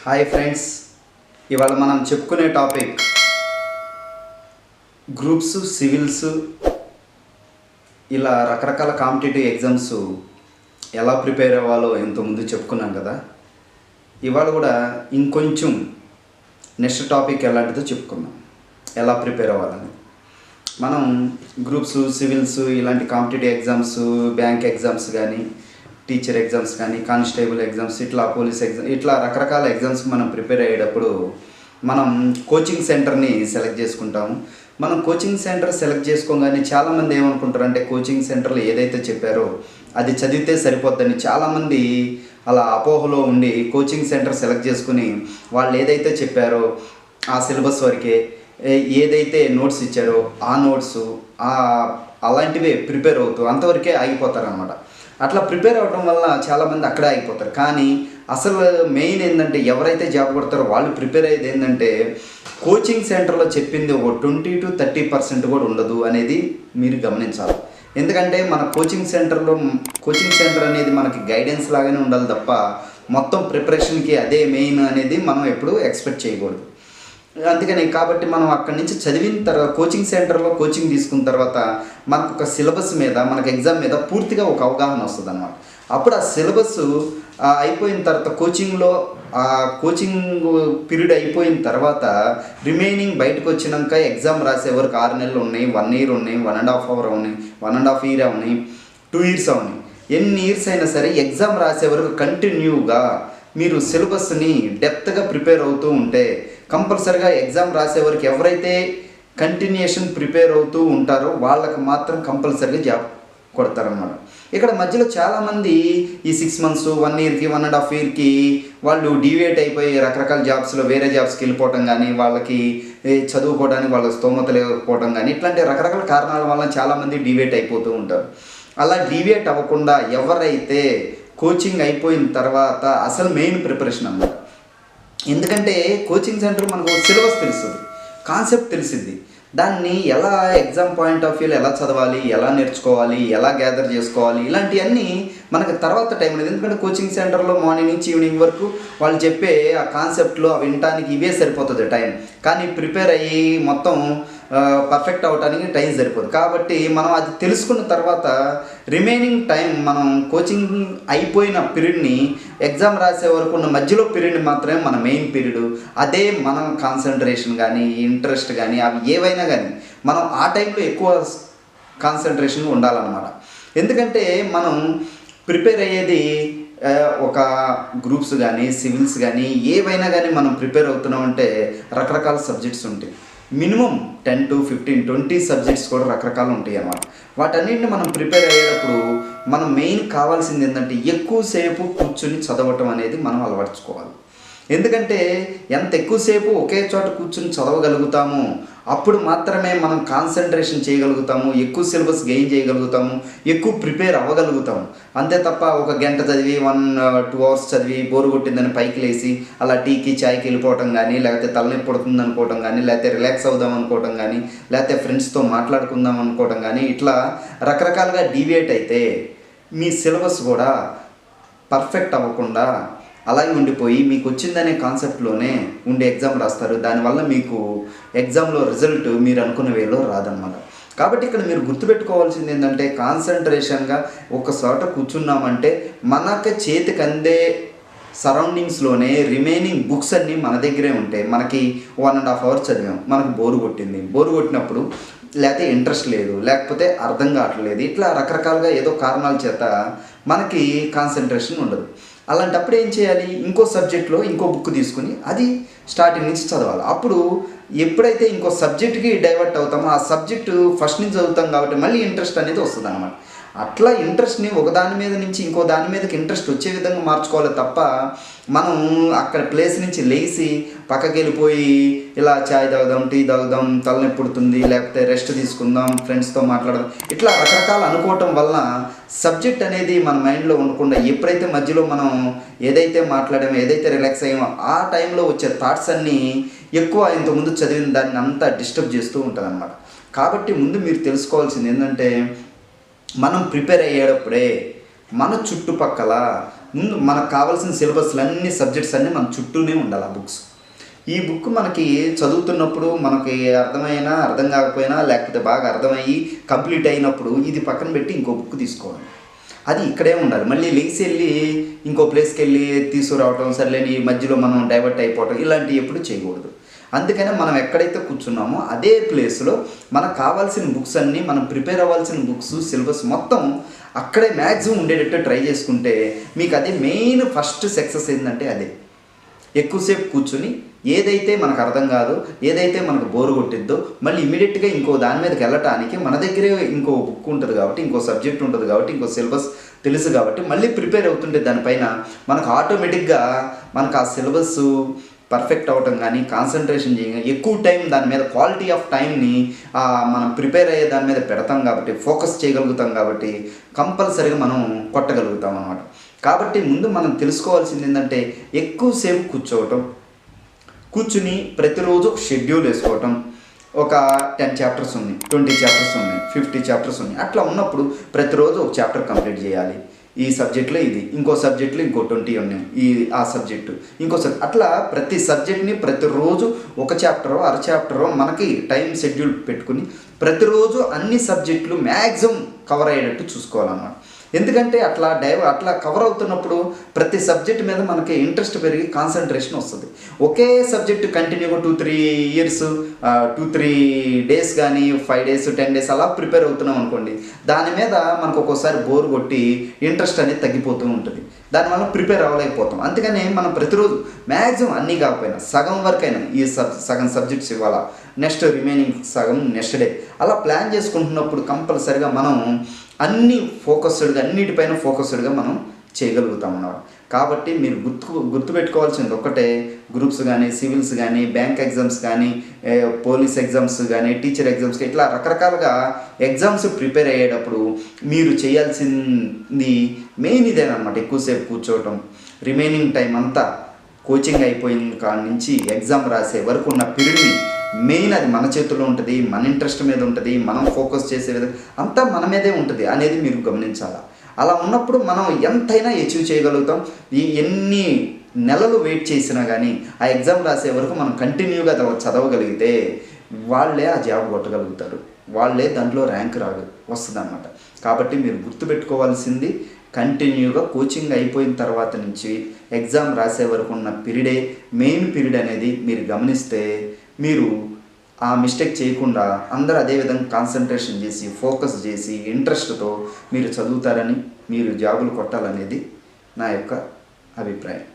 Hi friends, ఇవాళ మనం చెప్పుకునే టాపిక్ గ్రూప్స్, సివిల్స్ ఇలా రకరకాల కాంపిటేటివ్ ఎగ్జామ్స్ ఎలా ప్రిపేర్ అవ్వాలో ఇంతకుముందు చెప్పుకున్నాం కదా. ఇవాళ కూడా ఇంకొంచెం నెక్స్ట్ టాపిక్ ఎలాంటిదో చెప్పుకున్నాం, ఎలా ప్రిపేర్ అవ్వాలని. మనం గ్రూప్స్, సివిల్స్ ఇలాంటి కాంపిటేటివ్ ఎగ్జామ్స్, బ్యాంక్ ఎగ్జామ్స్ కానీ, టీచర్ ఎగ్జామ్స్ కానీ, కానిస్టేబుల్ ఎగ్జామ్స్, ఇట్లా పోలీస్ ఎగ్జామ్, ఇట్లా రకరకాల ఎగ్జామ్స్కి మనం ప్రిపేర్ అయ్యేటప్పుడు మనం కోచింగ్ సెంటర్ని సెలెక్ట్ చేసుకుంటాము. మనం కోచింగ్ సెంటర్ సెలెక్ట్ చేసుకోగానే చాలామంది ఏమనుకుంటారు అంటే, కోచింగ్ సెంటర్లో ఏదైతే చెప్పారో అది చదివితే సరిపోద్దని చాలామంది అలా అపోహలో ఉండి కోచింగ్ సెంటర్ సెలెక్ట్ చేసుకుని వాళ్ళు ఏదైతే చెప్పారో ఆ సిలబస్ వరకే, ఏదైతే నోట్స్ ఇచ్చారో ఆ నోట్స్ అలాంటివే ప్రిపేర్ అవుతూ అంతవరకే ఆగిపోతారనమాట. అట్లా ప్రిపేర్ అవ్వడం వల్ల చాలామంది అక్కడే ఆగిపోతారు. కానీ అసలు మెయిన్ ఏంటంటే, ఎవరైతే జాబ్ కొడతారో వాళ్ళు ప్రిపేర్ అయ్యేది ఏంటంటే, కోచింగ్ సెంటర్లో చెప్పింది ఒక 20 to 30% కూడా ఉండదు అనేది మీరు గమనించాలి. ఎందుకంటే మన కోచింగ్ సెంటర్ అనేది మనకి గైడెన్స్ లాగానే ఉండాలి తప్ప మొత్తం ప్రిపరేషన్కి అదే మెయిన్ అనేది మనం ఎప్పుడు ఎక్స్పెక్ట్ చేయకూడదు. అందుకని కాబట్టి మనం అక్కడి నుంచి చదివిన తర్వాత కోచింగ్ సెంటర్లో కోచింగ్ తీసుకున్న తర్వాత మనకు ఒక సిలబస్ మీద, మనకు ఎగ్జామ్ మీద పూర్తిగా ఒక అవగాహన వస్తుంది అన్నమాట. అప్పుడు ఆ సిలబస్ అయిపోయిన తర్వాత కోచింగ్ పీరియడ్ అయిపోయిన తర్వాత రిమైనింగ్ బయటకు వచ్చినాక ఎగ్జామ్ రాసే వరకు 6 నెలలు ఉన్నాయి, 1 year ఉన్నాయి, 1.5 hour ఉన్నాయి, 1.5 year ఉన్నాయి, 2 years ఉన్నాయి. ఎన్ని ఇయర్స్ అయినా సరే ఎగ్జామ్ రాసే వరకు కంటిన్యూగా మీరు సిలబస్ని డెప్త్గా ప్రిపేర్ అవుతూ ఉంటే కంపల్సరిగా ఎగ్జామ్ రాసే వరకు ఎవరైతే కంటిన్యూషన్ ప్రిపేర్ అవుతూ ఉంటారో వాళ్ళకి మాత్రం కంపల్సరిగా జాబ్ కొడతారన్నమాట. ఇక్కడ మధ్యలో చాలామంది ఈ 6 months, 1 yearకి, 1.5 yearకి వాళ్ళు డివియేట్ అయిపోయి రకరకాల జాబ్స్లో వేరే జాబ్స్కి వెళ్ళిపోవటం కానీ, వాళ్ళకి చదువుకోవడానికి వాళ్ళ స్తోమత లేకపోవడం కానీ, ఇట్లాంటి రకరకాల కారణాల వల్ల చాలామంది డివియేట్ అయిపోతూ ఉంటారు. అలా డివియేట్ అవ్వకుండా ఎవరైతే కోచింగ్ అయిపోయిన తర్వాత అసలు మెయిన్ ప్రిపరేషన్ అన్నమాట. ఎందుకంటే కోచింగ్ సెంటర్ మనకు సిలబస్ తెలుస్తుంది, కాన్సెప్ట్ తెలిసింది, దాన్ని ఎలా ఎగ్జామ్ పాయింట్ ఆఫ్ వ్యూలో ఎలా చదవాలి, ఎలా నేర్చుకోవాలి, ఎలా గ్యాదర్ చేసుకోవాలి, ఇలాంటివన్నీ మనకు తర్వాత టైం లేదు. ఎందుకంటే కోచింగ్ సెంటర్లో మార్నింగ్ నుంచి ఈవినింగ్ వరకు వాళ్ళు చెప్పే ఆ కాన్సెప్ట్లో అవి వినడానికి ఇవే సరిపోతుంది టైం. కానీ ప్రిపేర్ అయ్యి మొత్తం పర్ఫెక్ట్ అవ్వడానికి టైం సరిపోదు. కాబట్టి మనం అది తెలుసుకున్న తర్వాత రిమైనింగ్ టైం మనం కోచింగ్ అయిపోయిన పీరియడ్ని ఎగ్జామ్ రాసే వరకు ఉన్న మధ్యలో పీరియడ్ మాత్రమే మన మెయిన్ పీరియడ్. అదే మనం కాన్సన్ట్రేషన్ కానీ, ఇంట్రెస్ట్ కానీ, అవి ఏవైనా కానీ మనం ఆ టైంలో ఎక్కువ కాన్సన్ట్రేషన్ ఉండాలన్నమాట. ఎందుకంటే మనం ప్రిపేర్ అయ్యేది ఒక గ్రూప్స్ కానీ, సివిల్స్ కానీ, ఏవైనా కానీ మనం ప్రిపేర్ అవుతున్నామంటే రకరకాల సబ్జెక్ట్స్ ఉంటాయి. మినిమం 10 to 15, 20 సబ్జెక్ట్స్ కూడా రకరకాలు ఉంటాయి అన్నమాట. వాటన్నిటిని మనం ప్రిపేర్ అయ్యేటప్పుడు మనం మెయిన్ కావాల్సింది ఏంటంటే, ఎక్కువసేపు కూర్చొని చదవటం అనేది మనం అలవర్చుకోవాలి. ఎందుకంటే ఎంత ఎక్కువసేపు ఒకే చోట కూర్చొని చదవగలుగుతామో అప్పుడు మాత్రమే మనం కాన్సన్ట్రేషన్ చేయగలుగుతాము, ఎక్కువ సిలబస్ గెయిన్ చేయగలుగుతాము, ఎక్కువ ప్రిపేర్ అవ్వగలుగుతాము. అంతే తప్ప ఒక గంట చదివి 1-2 hours చదివి బోరు కొట్టిందని పైకి లేచి అలా టీకి చాయ్కి వెళ్ళిపోవటం కానీ, లేకపోతే తలనొప్పి పడుతుంది అనుకోవటం కానీ, లేకపోతే రిలాక్స్ అవుదాం అనుకోవటం కానీ, లేకపోతే ఫ్రెండ్స్తో మాట్లాడుకుందాం అనుకోవటం కానీ, ఇట్లా రకరకాలుగా డీవియేట్ అయితే మీ సిలబస్ కూడా పర్ఫెక్ట్ అవ్వకుండా అలాగే ఉండిపోయి మీకు వచ్చిందనే కాన్సెప్ట్లోనే ఉండి ఎగ్జామ్ రాస్తారు. దానివల్ల మీకు ఎగ్జామ్లో రిజల్ట్ మీరు అనుకున్న వేలో రాదన్నమాట. కాబట్టి ఇక్కడ మీరు గుర్తుపెట్టుకోవాల్సింది ఏంటంటే, కాన్సన్ట్రేషన్గా ఒక చోట కూర్చున్నామంటే మనకు చేతికి అందే సరౌండింగ్స్లోనే రిమైనింగ్ బుక్స్ అన్నీ మన దగ్గరే ఉంటాయి. మనకి 1.5 hour చదివాం, మనకు బోరు కొట్టినప్పుడు లేకపోతే ఇంట్రెస్ట్ లేదు, లేకపోతే అర్థం కావట్లేదు, ఇట్లా రకరకాలుగా ఏదో కారణాల చేత మనకి కాన్సన్ట్రేషన్ ఉండదు. అలాంటప్పుడు ఏం చేయాలి, ఇంకో సబ్జెక్ట్లో ఇంకో బుక్ తీసుకుని అది స్టార్టింగ్ నుంచి చదవాలి. అప్పుడు ఎప్పుడైతే ఇంకో సబ్జెక్ట్కి డైవర్ట్ అవుతామో ఆ సబ్జెక్టు ఫస్ట్ నుంచి చదువుతాం కాబట్టి మళ్ళీ ఇంట్రెస్ట్ అనేది వస్తుంది అన్నమాట. అట్లా ఇంట్రెస్ట్ని ఒకదాని మీద నుంచి ఇంకో దాని మీదకి ఇంట్రెస్ట్ వచ్చే విధంగా మార్చుకోవాలి తప్ప మనం అక్కడ ప్లేస్ నుంచి లేచి పక్కకి వెళ్ళిపోయి ఇలా చాయ్ తాగుదాం, టీ తాగుదాం, తలనొప్పి పుడుతుంది, లేకపోతే రెస్ట్ తీసుకుందాం, ఫ్రెండ్స్తో మాట్లాడదాం, ఇట్లా రకరకాలు అనుకోవటం వలన సబ్జెక్ట్ అనేది మన మైండ్లో ఉండకుండా ఎప్పుడైతే మధ్యలో మనం ఏదైతే మాట్లాడామో, ఏదైతే రిలాక్స్ అయ్యామో ఆ టైంలో వచ్చే థాట్స్ అన్నీ ఎక్కువ ఇంతకుముందు చదివిన దాన్ని అంతా డిస్టర్బ్ చేస్తూ ఉంటుంది అన్నమాట. కాబట్టి ముందు మీరు తెలుసుకోవాల్సింది ఏంటంటే, మనం ప్రిపేర్ అయ్యేటప్పుడే మన చుట్టుపక్కల ముందు మనకు కావాల్సిన సిలబస్లు అన్ని సబ్జెక్ట్స్ అన్నీ మన చుట్టూనే ఉండాలి ఆ బుక్స్. ఈ బుక్ మనకి చదువుతున్నప్పుడు మనకి అర్థమైనా అర్థం కాకపోయినా లేకపోతే బాగా అర్థమయ్యి కంప్లీట్ అయినప్పుడు ఇది పక్కన పెట్టి ఇంకో బుక్ తీసుకోవాలి. అది ఇక్కడే ఉండాలి. మళ్ళీ లేచి వెళ్ళి ఇంకో ప్లేస్కి వెళ్ళి తీసుకురావటం, సర్లేని మధ్యలో మనం డైవర్ట్ అయిపోవటం ఇలాంటివి ఎప్పుడు చేయకూడదు. అందుకనే మనం ఎక్కడైతే కూర్చున్నామో అదే ప్లేస్లో మనకు కావాల్సిన బుక్స్ అన్నీ, మనం ప్రిపేర్ అవ్వాల్సిన బుక్స్ సిలబస్ మొత్తం అక్కడే మ్యాక్సిమం ఉండేటట్టు ట్రై చేసుకుంటే మీకు అదే మెయిన్ ఫస్ట్ సక్సెస్ ఏంటంటే అదే. ఎక్కువసేపు కూర్చుని ఏదైతే మనకు అర్థం కాదో, ఏదైతే మనకు బోరు కొట్టిద్దో మళ్ళీ ఇమీడియట్గా ఇంకో దాని మీదకి వెళ్ళటానికి మన దగ్గరే ఇంకో బుక్ ఉంటుంది కాబట్టి, ఇంకో సబ్జెక్ట్ ఉంటుంది కాబట్టి, ఇంకో సిలబస్ తెలుసు కాబట్టి మళ్ళీ ప్రిపేర్ అవుతుంటే దానిపైన మనకు ఆటోమేటిక్గా మనకు ఆ సిలబస్ పర్ఫెక్ట్ అవ్వటం కానీ, కాన్సన్ట్రేషన్ చేయడం, ఎక్కువ టైం దాని మీద క్వాలిటీ ఆఫ్ టైంని మనం ప్రిపేర్ అయ్యే దాని మీద పెడతాం కాబట్టి, ఫోకస్ చేయగలుగుతాం కాబట్టి కంపల్సరీగా మనం కొట్టగలుగుతాం అన్నమాట. కాబట్టి ముందు మనం తెలుసుకోవాల్సింది ఏంటంటే ఎక్కువసేపు కూర్చుని ప్రతిరోజు షెడ్యూల్ వేసుకోవటం. ఒక 10 చాప్టర్స్ ఉన్నాయి, 20 చాప్టర్స్ ఉన్నాయి, 50 చాప్టర్స్ ఉన్నాయి. అట్లా ఉన్నప్పుడు ప్రతిరోజు ఒక చాప్టర్ కంప్లీట్ చేయాలి. ఈ సబ్జెక్ట్లో ఇది, ఇంకో సబ్జెక్ట్లో ఇంకో 20 ఉన్నాయి, ఆ సబ్జెక్టు ఇంకో అట్లా ప్రతి సబ్జెక్ట్ని ప్రతిరోజు ఒక చాప్టరో అర చాప్టరో మనకి టైం షెడ్యూల్ పెట్టుకుని ప్రతిరోజు అన్ని సబ్జెక్టులు మ్యాక్సిమం కవర్ అయ్యేటట్టు చూసుకోవాలన్నమాట. ఎందుకంటే అట్లా కవర్ అవుతున్నప్పుడు ప్రతి సబ్జెక్ట్ మీద మనకి ఇంట్రెస్ట్ పెరిగి కాన్సన్ట్రేషన్ వస్తుంది. ఒకే సబ్జెక్ట్ కంటిన్యూగా 2-3 ఇయర్స్ 2-3 డేస్ కానీ 5 days 10 days అలా ప్రిపేర్ అవుతున్నాం అనుకోండి, దాని మీద మనకు ఒక్కోసారి బోర్ కొట్టి ఇంట్రెస్ట్ అనేది తగ్గిపోతూ ఉంటుంది. దానివల్ల ప్రిపేర్ అవ్వలేకపోతాం. అందుకని మనం ప్రతిరోజు మ్యాక్సిమం అన్నీ కాకపోయినా సగం వరకైనా ఈ సగం సబ్జెక్ట్స్ ఇవ్వాలా, నెక్స్ట్ రిమైనింగ్ సగం నెక్స్ట్ డే, అలా ప్లాన్ చేసుకుంటున్నప్పుడు కంపల్సరిగా మనం అన్నీ అన్నిటిపైన ఫోకస్డ్గా మనం చేయగలుగుతాం అన్నమాట. కాబట్టి మీరు గుర్తుపెట్టుకోవాల్సింది ఒక్కటే, గ్రూప్స్ కానీ, సివిల్స్ కానీ, బ్యాంక్ ఎగ్జామ్స్ కానీ, పోలీస్ ఎగ్జామ్స్ కానీ, టీచర్ ఎగ్జామ్స్ ఇట్లా రకరకాలుగా ఎగ్జామ్స్ ప్రిపేర్ అయ్యేటప్పుడు మీరు చేయాల్సింది మెయిన్ ఇదేనమాట. ఎక్కువసేపు కూర్చోవటం, రిమైనింగ్ టైం అంతా కోచింగ్ అయిపోయిన కాడి నుంచి ఎగ్జామ్ రాసే వరకు ఉన్న పీరియడ్ని మెయిన్ అది మన చేతుల్లో ఉంటుంది, మన ఇంట్రెస్ట్ మీద ఉంటుంది, మనం ఫోకస్ చేసే విధంగా అంతా మన మీదే ఉంటుంది అనేది మీరు గమనించాలి. అలా ఉన్నప్పుడు మనం ఎంతైనా అచీవ్ చేయగలుగుతాం. ఎన్ని నెలలు వెయిట్ చేసినా కానీ ఆ ఎగ్జామ్ రాసే వరకు మనం కంటిన్యూగా చదవగలిగితే వాళ్ళే ఆ జాబ్ కొట్టగలుగుతారు, వాళ్ళే దాంట్లో ర్యాంక్ వస్తుంది అన్నమాట. కాబట్టి మీరు గుర్తుపెట్టుకోవాల్సింది కంటిన్యూగా కోచింగ్ అయిపోయిన తర్వాత నుంచి ఎగ్జామ్ రాసే వరకు ఉన్న పీరియడే మెయిన్ పీరియడ్ అనేది మీరు గమనిస్తే మీరు ఆ మిస్టేక్ చేయకుండా అందరూ అదే విధంగా కాన్సన్ట్రేషన్ చేసి ఫోకస్ చేసి ఇంట్రెస్ట్తో మీరు చదువుతారని, మీరు జాబులు కొట్టాలనేది నా యొక్క అభిప్రాయం.